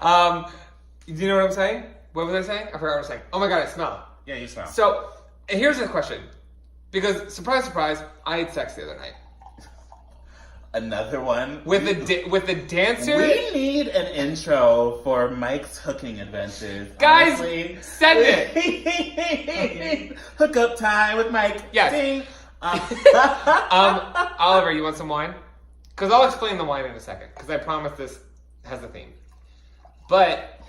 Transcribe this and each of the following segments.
Do you know what I'm saying? What was I saying? I forgot what I was saying. Oh my god, I smell. Yeah, you smell. So, here's the question. Because, surprise, surprise, I had sex the other night. Another one? With a dancer? We need an intro for Mike's hooking adventures. Guys, honestly. send it! Hookup time with Mike. Yes. Ding. Oliver, you want some wine? Because I'll explain the wine in a second. Because I promise this has a theme. But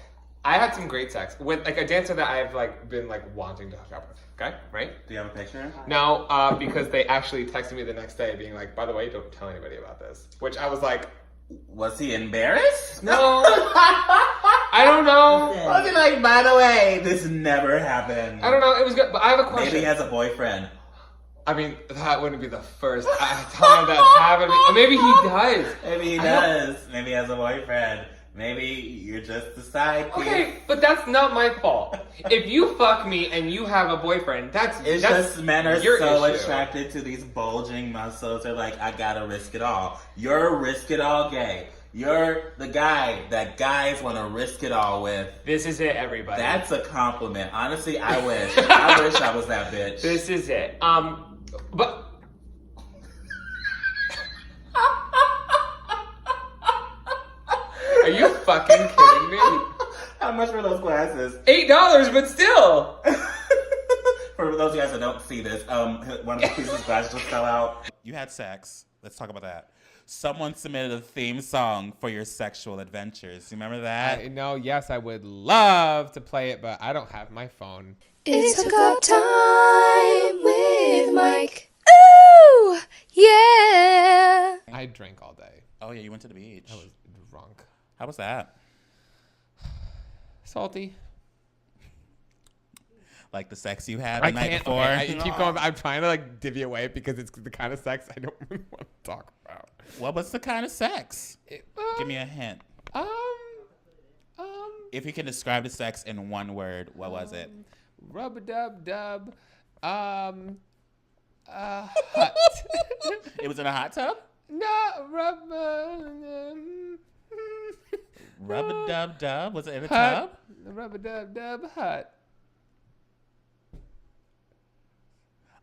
I had some great sex with like a dancer that I've like been like wanting to hook up with. Okay, right? Do you have a picture? No, because they actually texted me the next day being like, by the way, don't tell anybody about this. Which I was like... Was he embarrassed? No. I don't know. Was he like, by the way, this never happened? I don't know. It was good. But I have a question. Maybe he has a boyfriend. I mean, that wouldn't be the first time that's happened. Or maybe he does. Maybe he does. Maybe he has a boyfriend. Maybe you're just a side piece. Okay, but that's not my fault. If you fuck me and you have a boyfriend, that's just men are so issue. attracted to these bulging muscles. They're like, I gotta risk it all. You're a risk it all gay. You're the guy that guys want to risk it all with. This is it, everybody. That's a compliment. Honestly, I wish. I wish I was that bitch. This is it. But... Are you fucking kidding me? How much were those glasses? $8, but still. For those of you guys that don't see this, one of the pieces of glass just fell out. You had sex. Let's talk about that. Someone submitted a theme song for your sexual adventures. You remember that? No, yes, I would love to play it, but I don't have my phone. It's hookup time with Mike. Ooh, yeah. I drank all day. Oh, yeah, you went to the beach. I was drunk. How was that? Salty. Like the sex you had the night before? Okay, I keep going. I'm trying to like divvy away because it's the kind of sex I don't really want to talk about. What was the kind of sex? Give me a hint. If you can describe the sex in one word, what was it? Rub-a-dub-dub. Hut. It was in a hot tub? No, Rub-a-dub-dub? Was it in a hut. tub? Rub-a-dub-dub hut.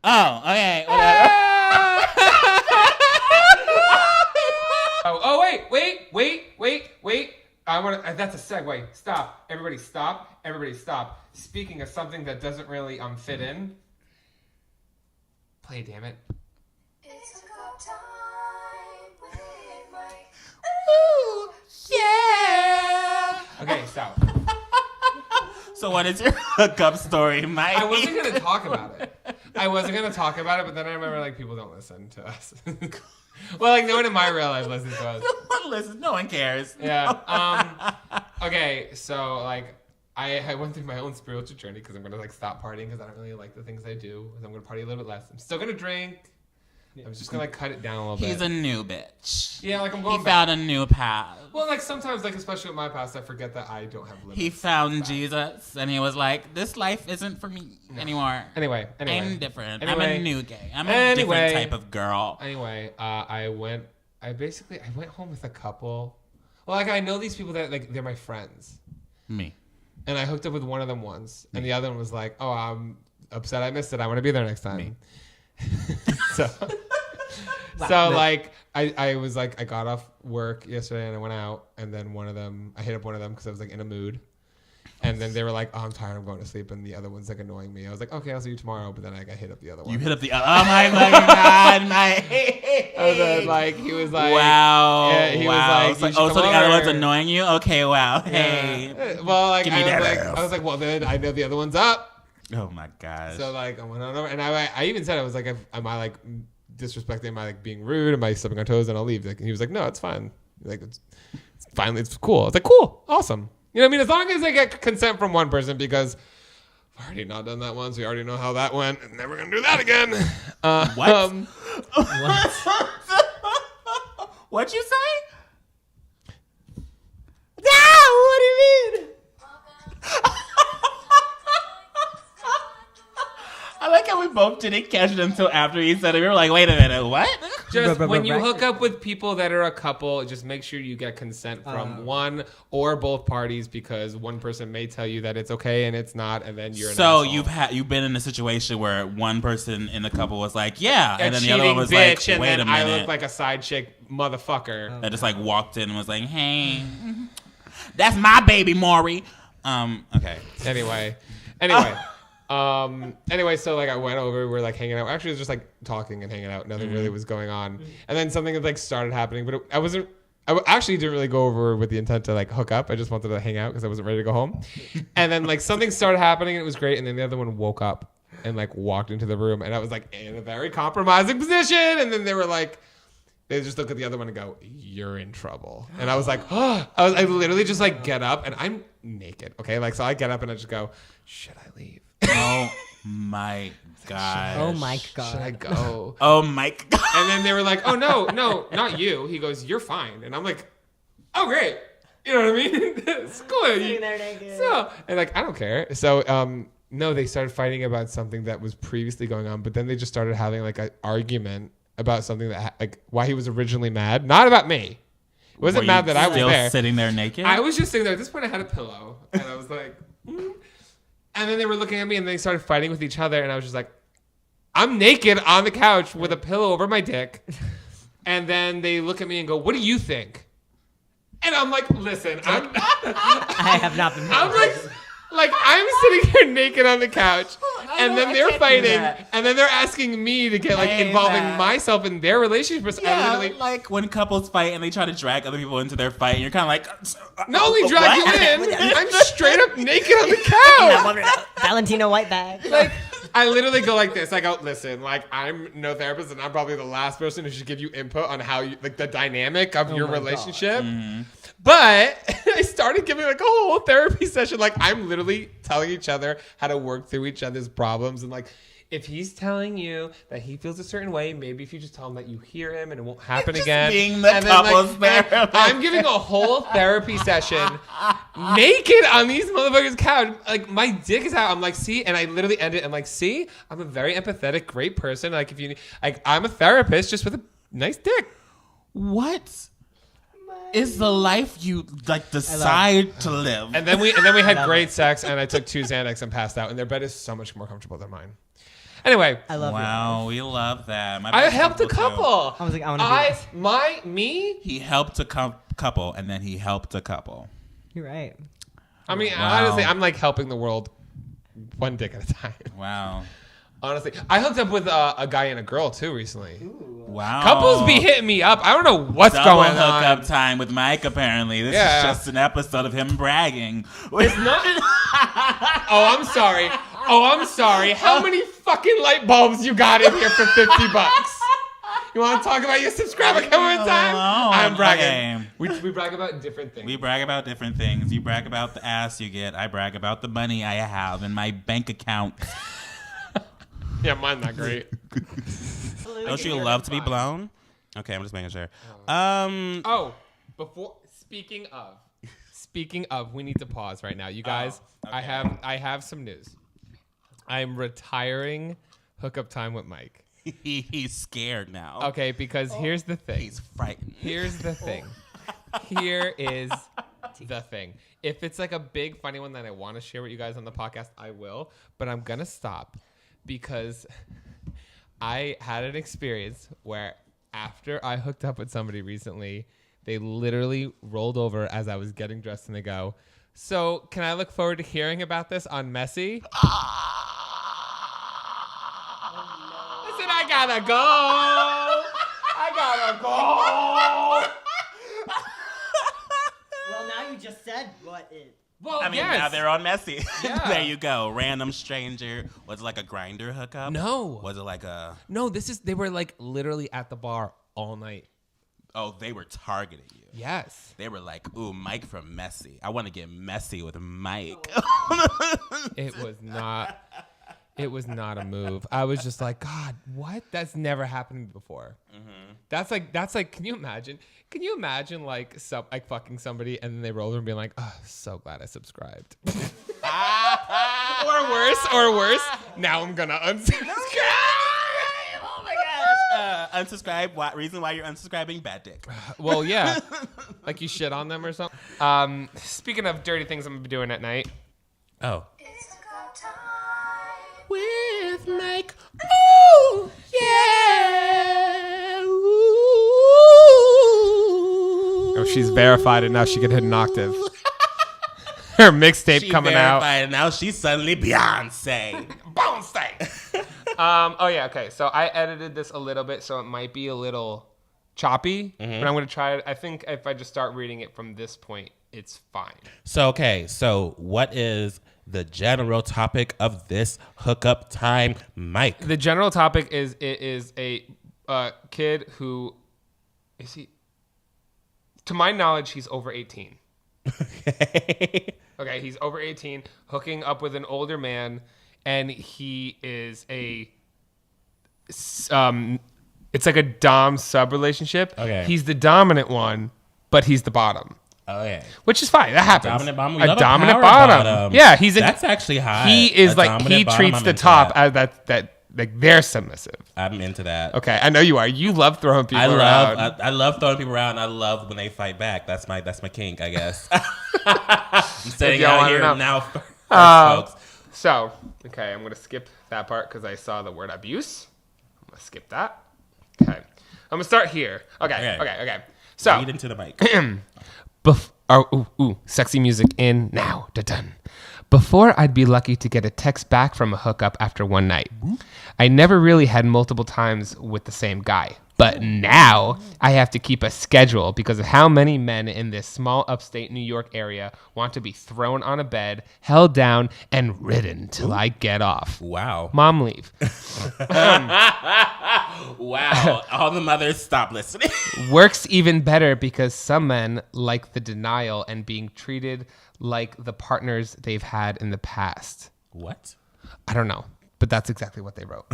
Oh, okay. Whatever. Oh, wait. That's a segue. Stop. Everybody stop. Speaking of something that doesn't really fit in. Play, damn it. It's hookup time with Mike. Ooh, yeah. Okay, stop. So what is your hookup story, Mike? I wasn't going to talk about it. But then I remember, like, people don't listen to us. Well, like, no one in my real life listens to us. No one cares. Yeah. Okay, so, like, I went through my own spiritual journey because I'm going to, like, stop partying because I don't really like the things I do. I'm going to party a little bit less. I'm still going to drink. I'm just going to, like, cut it down a little bit. He's a new bitch. Yeah, like, I'm going He back. found a new path. Well, like, sometimes, like, especially with my past, I forget that I don't have limits. He found Jesus, and he was like, this life isn't for me anymore. Anyway. I'm different. I'm a new gay. I'm a different type of girl. Anyway, I went home with a couple. Well, like, I know these people that, like, they're my friends. Me. And I hooked up with one of them once. And the other one was like, oh, I'm upset I missed it. I want to be there next time. Me. So like, I was like, I got off work yesterday and I went out. And then I hit up one of them because I was, like, in a mood. And then they were like, oh, I'm tired, I'm going to sleep. And the other one's, like, annoying me. I was like, okay, I'll see you tomorrow. But then I hit up the other one. You hit up the other. Oh, my fucking God, Mike. And then, like, he was like, wow. Yeah, he was like, so the other one's over. annoying you? Okay, wow. Yeah. Hey. Well, like, Give me that I was like, well, then I know the other one's up. Oh, my gosh. So, like, I went on over. And I even said, I was like, am I, like, disrespecting? Am I, like, being rude? Am I stepping on toes? And I'll leave. Like, and he was like, no, it's fine. Like, it's fine. It's cool. I was like, cool. Awesome. You know what I mean? As long as I get consent from one person, because I've already not done that once. We already know how that went. And never going to do that again. What? What'd you say? No, what do you mean? I like how we both didn't catch it until after he said it. We were like, wait a minute, what? Just when you hook up with people that are a couple, just make sure you get consent from one or both parties, because one person may tell you that it's okay and it's not, and then you're an asshole. You've been in a situation where one person in the couple was like, yeah, and then the other one was like, wait a minute. I look like a side chick motherfucker. That just like walked in and was like, hey, that's my baby, Maury. Okay. Anyway, so like I went over, we were like hanging out. Actually, it was just like talking and hanging out. Nothing really was going on. And then something like started happening, but I actually didn't really go over with the intent to like hook up. I just wanted to hang out because I wasn't ready to go home. And then like something started happening and it was great. And then the other one woke up and like walked into the room, and I was like in a very compromising position. And then they were like, they just look at the other one and go, "You're in trouble." And I was like, oh, I literally just like get up, and I'm naked. Okay. Like, so I get up and I just go, should I leave? Oh my God. Oh my God. Should I go? Oh my God. And then they were like, "Oh no, not you." He goes, "You're fine." And I'm like, "Oh great." You know what I mean? It's cool. Sitting there naked. So, and like, I don't care. So, no, they started fighting about something that was previously going on, but then they just started having like an argument about something that like why he was originally mad, not about me. He wasn't mad that I was there. Sitting there naked? I was just sitting there. At this point, I had a pillow, and I was like, And then they were looking at me, and they started fighting with each other, and I was just like, I'm naked on the couch with a pillow over my dick. And then they look at me and go, "What do you think?" And I'm like, listen, I have not been. I'm like I'm sitting here naked on the couch, and then they're fighting, and then they're asking me to get like involving myself in their relationship. Yeah, like when couples fight and they try to drag other people into their fight, and you're kind of like, not only drag you in, I'm straight up naked on the couch. Valentino white bag. Like, I literally go like this. I go, listen, like, I'm no therapist, and I'm probably the last person who should give you input on how you, like, the dynamic of your relationship. Mm-hmm. But I started giving like a whole therapy session. Like, I'm literally telling each other how to work through each other's problems. And like, if he's telling you that he feels a certain way, maybe if you just tell him that you hear him and it won't happen again. Being the couple's therapist. I'm giving a whole therapy session naked on these motherfuckers' couch. Like, my dick is out. I'm like, see? And I literally end it. I'm like, see? I'm a very empathetic, great person. Like, if you, like, I'm a therapist just with a nice dick. What is the life you like decide to live? And then we had great sex, and I took 2 Xanax and passed out, and their bed is so much more comfortable than mine. Anyway, I love wow, we love that. I helped a couple. I was like, I want to be. He helped a couple, and then he helped a couple. You're right. I mean, honestly, I'm like helping the world one dick at a time. Wow. Honestly, I hooked up with a guy and a girl too recently. Ooh. Wow. Couples be hitting me up. I don't know what's Double going on. hookup time with Mike, apparently. This is just an episode of him bragging. It's not. Oh, I'm sorry. How many fucking light bulbs you got in here for $50? You want to talk about your subscriber count one time? I'm bragging. Okay. We brag about different things. We brag about different things. You brag about the ass you get. I brag about the money I have in my bank account. Yeah, mine's not great. Don't you love to be blown? Okay, I'm just making sure. Speaking of, we need to pause right now, you guys. Okay. I have some news. I'm retiring Hookup Time with Mike. He's scared now. Okay, because here's the thing. He's frightened. Here's the thing. Here is the thing. If it's like a big funny one that I want to share with you guys on the podcast, I will. But I'm gonna stop. Because I had an experience where after I hooked up with somebody recently, they literally rolled over as I was getting dressed and they go, "So can I look forward to hearing about this on Messy?" I said, I gotta go. Well, now you just said what it. Well, I mean, now they're on Messy. Yeah. There you go. Random stranger. Was it like a Grindr hookup? No. Was it like a... No, they were like literally at the bar all night. Oh, they were targeting you. Yes. They were like, ooh, Mike from Messy. I want to get messy with Mike. It was not a move. I was just like, God, what? That's never happened before. Mm-hmm. That's like, can you imagine? Can you imagine like fucking somebody and then they roll over and being like, oh, so glad I subscribed. Or worse. Now I'm gonna unsubscribe. Oh my gosh. Unsubscribe. What reason why you're unsubscribing? Bad dick. Well, yeah. Like you shit on them or something. Speaking of dirty things I'm going to be doing at night. Oh. It's hookup time. With Mike. Ooh, yeah. Ooh. Oh, she's verified and now she can hit an octave. Her mixtape coming out. And now she's suddenly Beyonce. Beyonce. Oh yeah, okay. So I edited this a little bit, so it might be a little choppy, but I'm gonna try it. I think if I just start reading it from this point, it's fine. So what is the general topic of this hookup time, Mike? The general topic is it is a kid who is he? To my knowledge, he's over 18. Okay, he's over 18, hooking up with an older man, and he is it's like a dom sub relationship. Okay. He's the dominant one, but he's the bottom. Oh yeah. Which is fine. That happens. Dominant bottom. We A love dominant power bottom. Yeah, that's actually high. He is A like dominant he bottom, treats I'm the into top that. as that like they're submissive. I'm into that. Okay, I know you are. You love throwing people around. I love throwing people around. I love when they fight back. That's my kink, I guess. I'm sitting y'all out wanna here know. now, folks. So, okay, I'm going to skip that part because I saw the word abuse. I'm going to skip that. Okay. I'm going to start here. Okay. So, Read into the mic. sexy music in now. Done. Before, I'd be lucky to get a text back from a hookup after one night. I never really had multiple times with the same guy. But now I have to keep a schedule because of how many men in this small upstate New York area want to be thrown on a bed, held down, and ridden till I get off. Wow. Mom, leave. Wow. All the mothers, stop listening. Works even better because some men like the denial and being treated like the partners they've had in the past. What? I don't know, but that's exactly what they wrote.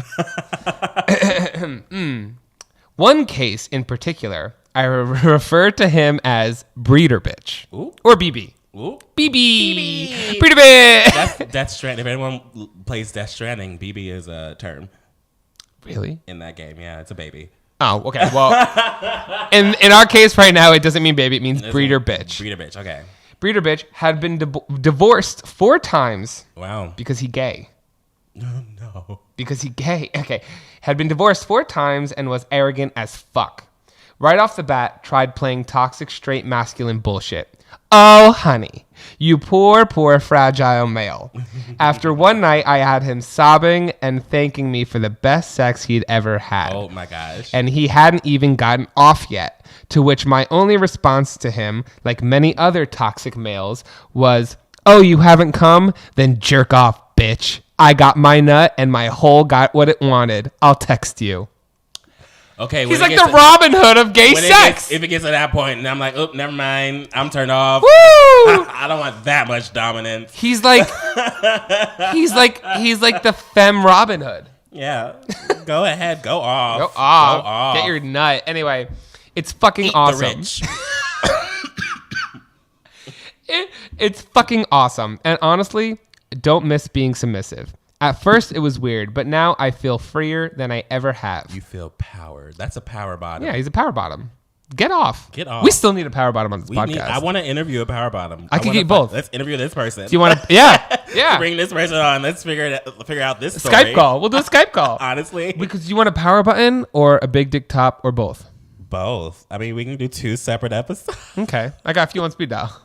One case in particular, I refer to him as Breeder Bitch. Ooh. Or BB. Ooh. BB. Breeder Bitch. Death Stranding. If anyone plays Death Stranding, BB is a term Really? in that game. Yeah, it's a baby. Oh, okay. Well, in our case right now, it doesn't mean baby. It means Breeder Bitch. Breeder Bitch, okay. Breeder Bitch had been divorced 4 times Wow. because he gay. No. Because he gay. Okay. Had been divorced 4 times and was arrogant as fuck. Right off the bat, tried playing toxic straight masculine bullshit. Oh, honey. You poor, poor, fragile male. After one night, I had him sobbing and thanking me for the best sex he'd ever had. Oh my gosh. And he hadn't even gotten off yet. To which my only response to him, like many other toxic males, was, oh, you haven't come? Then jerk off, bitch. I got my nut and my hole got what it wanted. I'll text you. Okay, He's like the Robin Hood of gay sex. If it gets to that point, and I'm like, oh, never mind, I'm turned off. Woo! I don't want that much dominance. He's like the femme Robin Hood. Yeah, go ahead, go off. Go off. Get your nut. Anyway, it's fucking Eat awesome. the rich. It's fucking awesome. And honestly, don't miss being submissive. At first, it was weird, but now I feel freer than I ever have. You feel power. That's a power bottom. Yeah, he's a power bottom. Get off. Get off. We still need a power bottom on this podcast. I want to interview a power bottom. I can get both. Let's interview this person. Do you want to? Yeah. Bring this person on. Let's figure out this story. Skype call. We'll do a Skype call. Honestly. Because you want a power button or a big dick top or both? Both. I mean, we can do 2 separate episodes. Okay. I got a few on speed dial.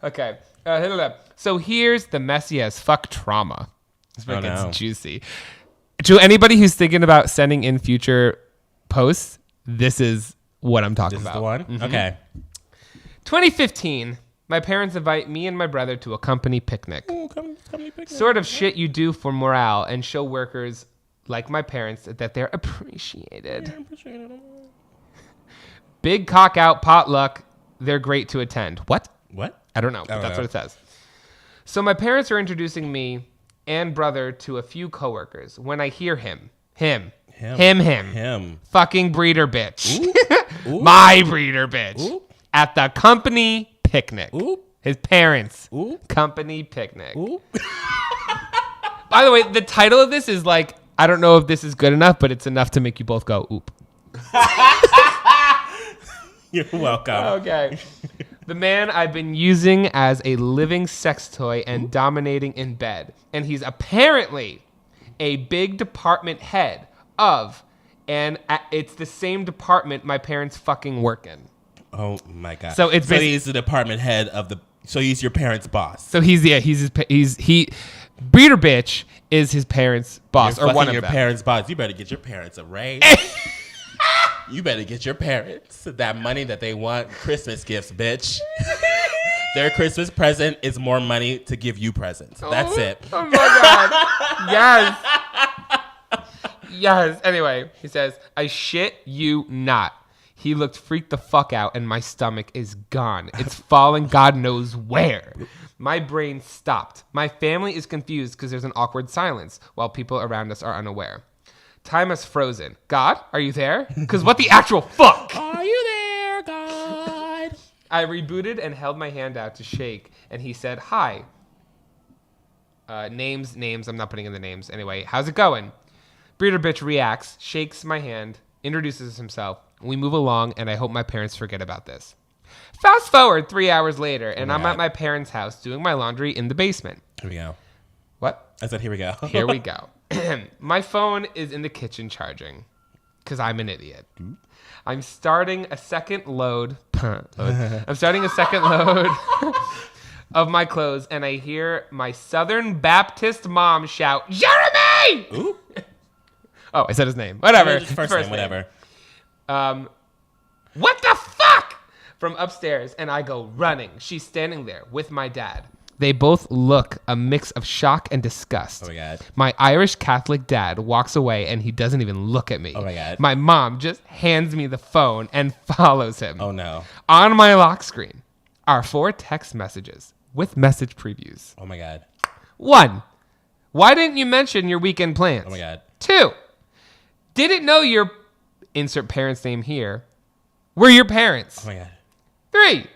Okay. Hit it up. So here's the messy as fuck trauma. This one gets juicy. To anybody who's thinking about sending in future posts, this is what I'm talking about. This is the one? Mm-hmm. Okay. 2015, my parents invite me and my brother to a company picnic. Ooh, company picnic. Sort of shit you do for morale and show workers like my parents that they're appreciated. I appreciate it. Big cock out potluck. They're great to attend. What? I don't know, but that's what it says. So my parents are introducing me and brother to a few coworkers. When I hear him. Fucking breeder bitch. Ooh. My breeder bitch. Ooh. At the company picnic. Ooh. His parents. Ooh. Company picnic. Ooh. By the way, the title of this is like I don't know if this is good enough, but it's enough to make you both go, oop. You're welcome. Okay. The man I've been using as a living sex toy and dominating in bed. And he's apparently a big department head of, and it's the same department my parents fucking work in. Oh my God. So it's he's the department head of the, so he's your parents' boss. So Breeder Bitch is his parents' boss, You're or one of your them. parents' boss. You better get your parents a raise. You better get your parents that money that they want. Christmas gifts, bitch. Their Christmas present is more money to give you presents. That's it. Oh my God. Yes. Yes. Anyway, he says, I shit you not. He looked freaked the fuck out and my stomach is gone. It's falling God knows where. My brain stopped. My family is confused because there's an awkward silence while people around us are unaware. Time has frozen. God, are you there? Because what the actual fuck? Are you there, God? I rebooted and held my hand out to shake, and he said, hi. Names. I'm not putting in the names. Anyway, how's it going? Breeder Bitch reacts, shakes my hand, introduces himself. We move along, and I hope my parents forget about this. Fast forward 3 hours later, and I'm at my parents' house doing my laundry in the basement. Here we go. What? I said, here we go. Here we go. My phone is in the kitchen charging because I'm an idiot. I'm starting a second load. I'm starting a second load of my clothes, and I hear my Southern Baptist mom shout, Jeremy! Ooh. Oh, I said his name. Whatever. First name, whatever. What the fuck? From upstairs, and I go running. She's standing there with my dad. They both look a mix of shock and disgust. Oh my God. My Irish Catholic dad walks away and he doesn't even look at me. Oh my God. My mom just hands me the phone and follows him. Oh no. On my lock screen are 4 text messages with message previews. Oh my God. 1. Why didn't you mention your weekend plans? Oh my God. 2. Didn't know your insert parent's name here were your parents. Oh my God. 3.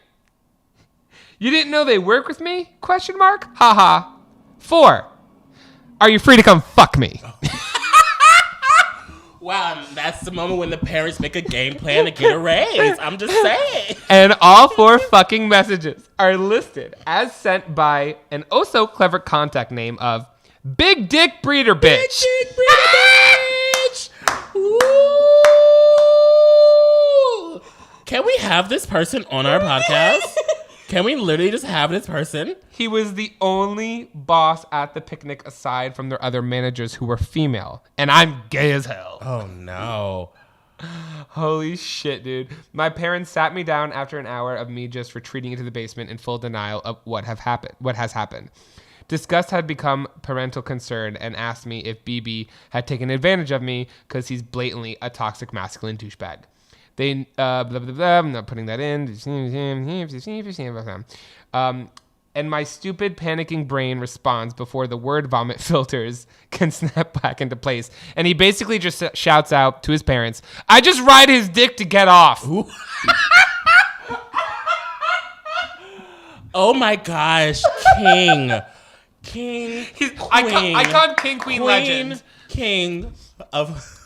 You didn't know they work with me? Question mark. Haha. 4. Are you free to come fuck me? Wow, that's the moment when the parents make a game plan to get a raise. I'm just saying. And all 4 fucking messages are listed as sent by an oh so clever contact name of Big Dick Breeder Bitch. Big Dick Breeder Bitch. Ooh. Can we have this person on our podcast? Can we literally just have this person? He was the only boss at the picnic aside from their other managers who were female. And I'm gay as hell. Oh, no. Holy shit, dude. My parents sat me down after an hour of me just retreating into the basement in full denial of what has happened. Disgust had become parental concern and asked me if BB had taken advantage of me because he's blatantly a toxic masculine douchebag. They, blah, blah, blah, I'm not putting that in. And my stupid panicking brain responds before the word vomit filters can snap back into place. And he basically just shouts out to his parents, I just ride his dick to get off. Oh my gosh. King. He's icon King, Queen, legend. King of...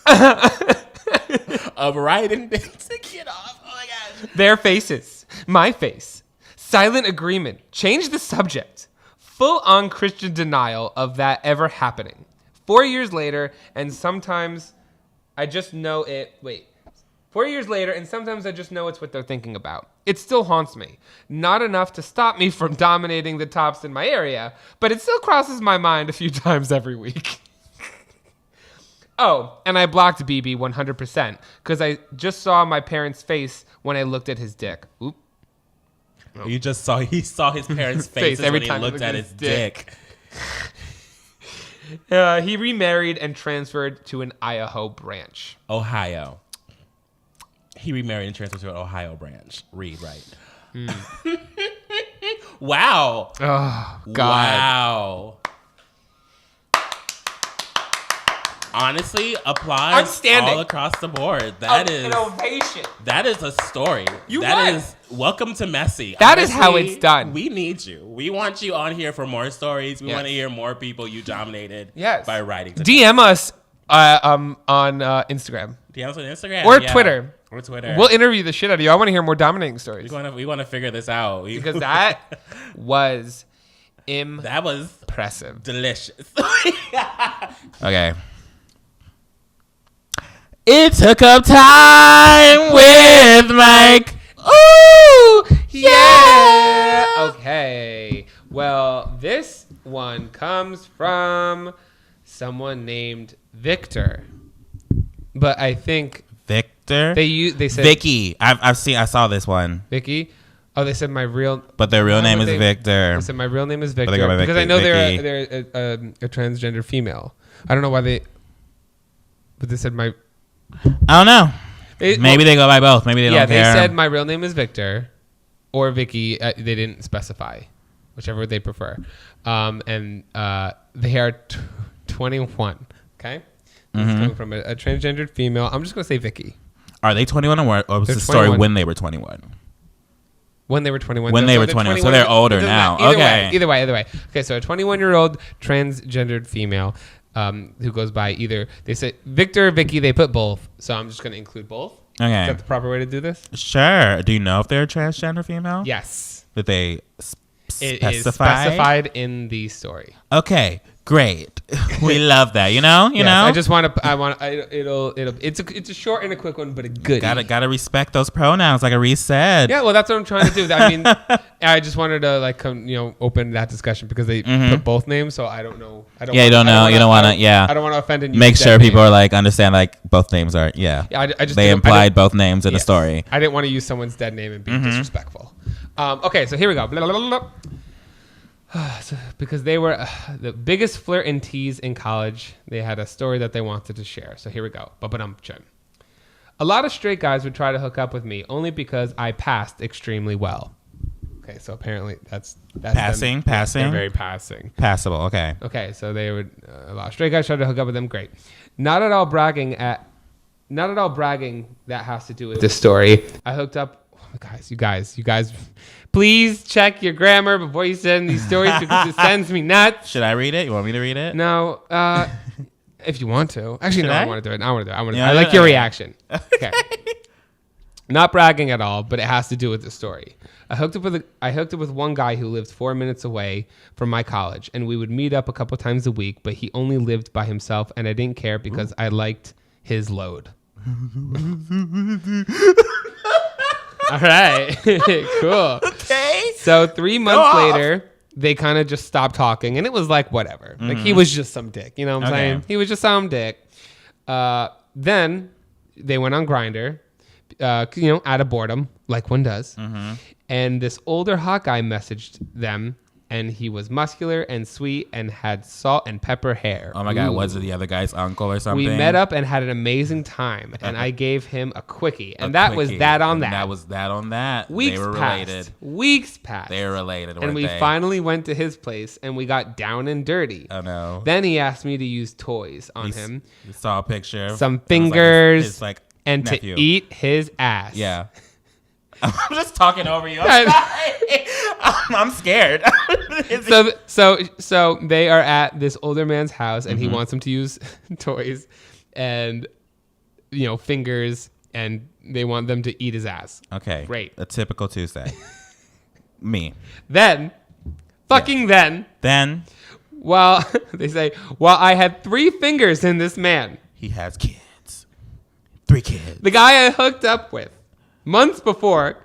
of riding dick to get off. Oh my God. Their faces. My face. Silent agreement. Change the subject. Full-on Christian denial of that ever happening. 4 years later, and sometimes I just know it... Wait. 4 years later, and sometimes I just know it's what they're thinking about. It still haunts me. Not enough to stop me from dominating the tops in my area, but it still crosses my mind a few times every week. Oh, and I blocked BB 100% because I just saw my parents' face when I looked at his dick. Oop. He saw his parents' faces every when he time looked at his dick. He remarried and transferred to an Idaho branch. Ohio. He remarried and transferred to an Ohio branch. Read right. Wow. Oh, God. Wow. Honestly, applause Outstanding. all across the board. That is an ovation. That is a story. You That won. is welcome to Messy. That is how it's done. We need you. We want you on here for more stories. We Yes. want to hear more people you dominated Yes. by writing. DM us On Instagram DMs on Instagram or Twitter. Or Twitter. We'll interview the shit out of you. I want to hear more dominating stories. We want to figure this out Because that was that was impressive. delicious. Okay. It's hookup time with Mike. Ooh, yeah. Okay. Well, this one comes from someone named Victor, but I think Victor. they said Vicky. I saw this one. Vicky. Oh, they said my real. But their real name is They Victor. said my real name is Victor they go by because I Vicky- know Vicky. they're a transgender female. I don't know why but they said my. I don't know. Maybe they go by both. Maybe they don't care. Yeah, they said my real name is Victor or Vicky. They didn't specify, whichever they prefer. And they are 21. Okay, This is coming from a transgendered female. I'm just gonna say Vicky. Are they 21 or was They're the story 21. when they were 21? When they were 21. When they were they're 21, so they're older It doesn't now. matter. Okay. Either way. Okay, so a 21-year-old transgendered female who goes by either, they say Victor or Vicky, they put both. So I'm just going to include both. Is Okay. that the proper way to do this? Sure. Do you know if they're a transgender female? Yes. Did they It specify? is specified in the story. Okay. Great. We love that. You know. Yes, know. I just want to. It's a short and a quick one, but a good. Gotta respect those pronouns, like Arise said. Yeah, well, that's what I'm trying to do. I mean, I just wanted to open that discussion because they put both names, so I don't know. I don't. Yeah, you don't know. You don't want to. Yeah. I don't want to offend and Make use sure that people name. are like understand like both names are. Yeah. Yeah, I just They didn't- I implied didn't- both names in the Yes. story. I didn't want to use someone's dead name and be disrespectful. Okay, so here we go. Blah, blah, blah, blah. So, because they were the biggest flirt and tease in college, they had a story that they wanted to share. So here we go. A lot of straight guys would try to hook up with me only because I passed extremely well. Okay, so apparently that's Passing. They're very passing. Passable. Okay. Okay, so they would a lot of straight guys tried to hook up with them. Great. Not at all bragging that has to do with this story. I hooked up. Oh, you guys, please check your grammar before you send these stories because it sends me nuts. Should I read it? You want me to read it? No, if you want to. Actually, Should no, I? I want to do it. I want to do it. Yeah, I like your okay. reaction. Okay. Not bragging at all, but it has to do with the story. I hooked up with one guy who lived 4 minutes away from my college, and we would meet up a couple times a week, but he only lived by himself, and I didn't care because I liked his load. All right. Cool. Okay. So 3 months off. later, they kind of just stopped talking, and it was like whatever. Like he was just some dick. You know what I'm Okay. saying? He was just some dick. Then they went on Grindr, out of boredom, like one does. And this older hot guy messaged them, and he was muscular and sweet and had salt and pepper hair. Oh my God, Ooh. was it the other guy's uncle or something? We met up and had an amazing time, and I gave him a quickie, and that was that on that. That was that on that. Weeks They were passed. related. Weeks passed. They were related, and weren't we they? finally went to his place, and we got down and dirty. Oh no. Then he asked me to use toys on him, You saw a picture. some It was like fingers, his, like, and nephew. to eat his ass. Yeah. I'm just talking over you. I'm sorry. I'm scared. So they are at this older man's house, and he Mm-hmm. wants him to use toys and fingers, and they want them to eat his ass. Okay. Great. A typical Tuesday. Me. Then, Then while they say, while I had 3 fingers in this man, he has kids. 3 kids. the guy I hooked up with months before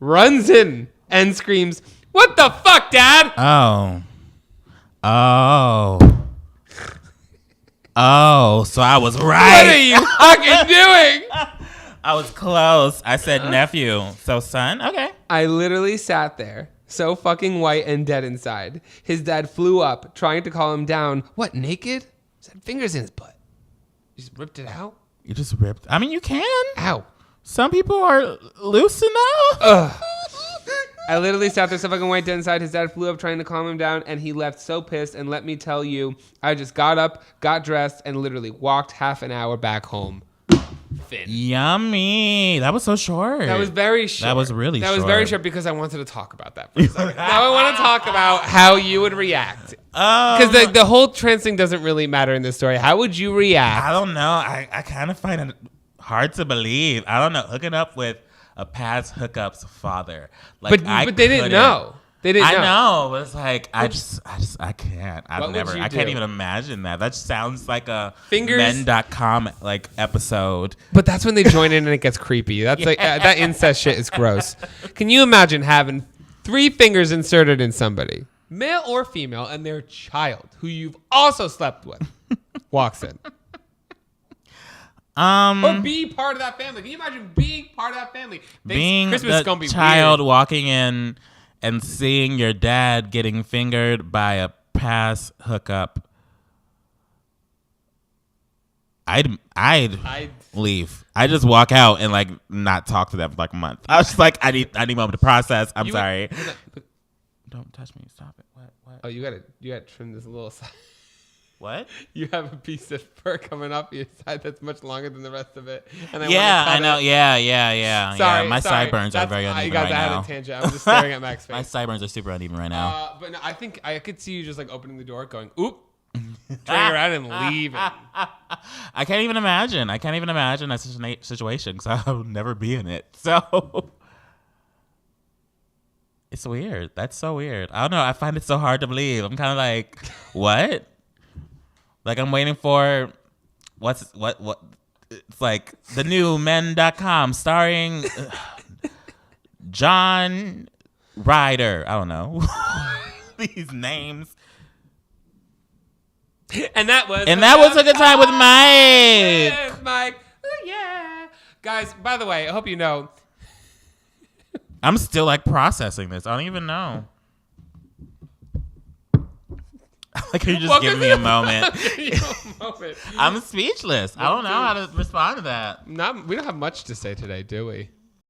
runs in and screams, "What the fuck, Dad?" Oh, so I was What are right. you fucking doing? I was close. I said nephew. So son? Okay. I literally sat there, so fucking white and dead inside. His dad flew up, trying to calm him down. What, naked? He had fingers in his butt. He just ripped it out? You just ripped. I mean, you can. Ow. Some people are loose enough. I literally sat there so fucking white dead inside. His dad flew up trying to calm him down, and he left so pissed. And let me tell you, I just got up, got dressed, and literally walked half an hour back home. Finn. Yummy. That was so short. That was very short. That was really That was very short. short because I wanted to talk about that for a second. Now I want to talk about how you would react Because the whole trans thing doesn't really matter in this story. How would you react? I don't know. I kind of find it hard to believe. I don't know. Hooking up with a past hookup's father. Like, but they didn't know. They didn't know. I know. But it's like, I can't. I can't do? even imagine that. That sounds like a Fingers- men.com like episode. But that's when they join in and it gets creepy. That's like that incest shit is gross. Can you imagine having 3 fingers inserted in somebody, male or female, and their child, who you've also slept with, walks in? Or be part of that family. Can you imagine being part of that family? Being Christmas is the gonna be child weird. walking in and seeing your dad getting fingered by a past hookup. I'd leave. I just walk out and like not talk to them for like a month. I was just like, I need a moment to process. I'm sorry. Don't touch me. Stop it. What? Oh, you gotta trim this little side. What? You have a piece of fur coming off your side that's much longer than the rest of it. And Yeah, I know. It. Yeah. Sorry, My sorry. sideburns are very uneven you guys, right I had now. a tangent. I'm just staring at Mac's face. My sideburns are super uneven right now. But no, I think I could see you just like opening the door, going, "Oop," turning around and leaving. I can't even imagine. That situation because I'll never be in it. So it's weird. That's so weird. I don't know. I find it so hard to believe. I'm kind of like, what? Like I'm waiting for what? It's like the new men.com starring John Ryder. I don't know these names. And that was a good time with Mike. With Mike. Ooh, yeah. Guys, by the way, I hope you know. I'm still like processing this. I don't even know. Like you're just giving me a moment. I'm speechless. I don't know how to respond to that. We don't have much to say today, do we?